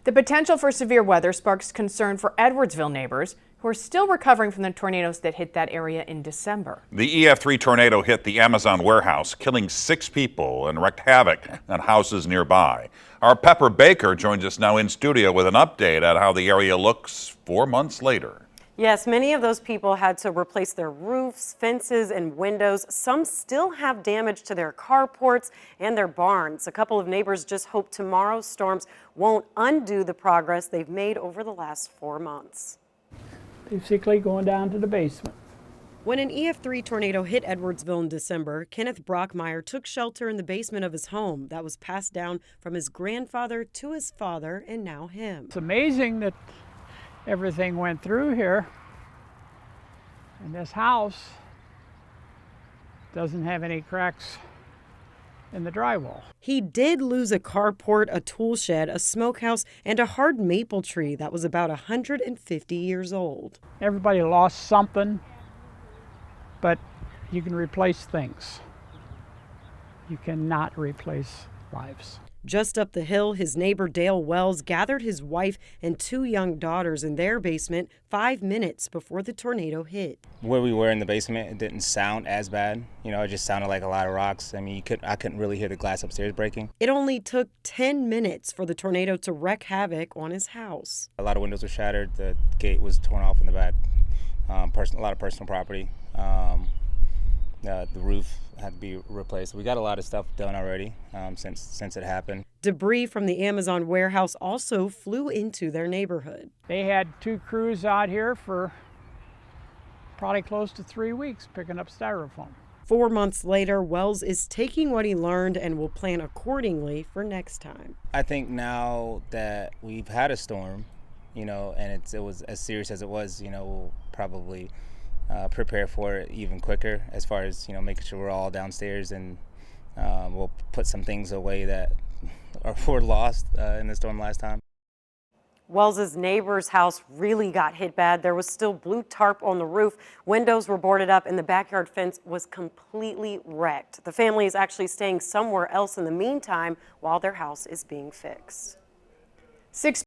The potential for severe weather sparks concern for Edwardsville neighbors who are still recovering from the tornadoes that hit that area in December. The EF3 tornado hit the Amazon warehouse, killing 6 people and wreaked havoc on houses nearby. Our Pepper Baker joins us now in studio with an update on how the area looks 4 months later. Yes, many of those people had to replace their roofs, fences, and windows. Some still have damage to their carports and their barns. A couple of neighbors just hope tomorrow's storms won't undo the progress they've made over the last 4 months. Basically going down to the basement. When an EF3 tornado hit Edwardsville in December, Kenneth Brockmeier took shelter in the basement of his home that was passed down from his grandfather to his father and now him. It's amazing that everything went through here, and this house doesn't have any cracks in the drywall. He did lose a carport, a tool shed, a smokehouse, and a hard maple tree that was about 150 years old. Everybody lost something, but you can replace things. You cannot replace lives. Just up the hill, his neighbor Dale Wells gathered his wife and 2 young daughters in their basement 5 minutes before the tornado hit. Where we were in the basement, it didn't sound as bad. You know, it just sounded like a lot of rocks. I mean, I couldn't really hear the glass upstairs breaking. It only took 10 minutes for the tornado to wreak havoc on his house. A lot of windows were shattered. The gate was torn off in the back. A lot of personal property. The roof had to be replaced. We got a lot of stuff done already since it happened. Debris from the Amazon warehouse also flew into their neighborhood. They had 2 crews out here for probably close to 3 weeks picking up styrofoam. 4 months later, Wells is taking what he learned and will plan accordingly for next time. I think now that we've had a storm, you know, and it was as serious as it was, you know, we'll probably prepare for it even quicker, as far as, you know, making sure we're all downstairs, and we'll put some things away that were lost in the storm last time. Wells's neighbor's house really got hit bad. There was still blue tarp on the roof. Windows were boarded up and the backyard fence was completely wrecked. The family is actually staying somewhere else in the meantime while their house is being fixed. 6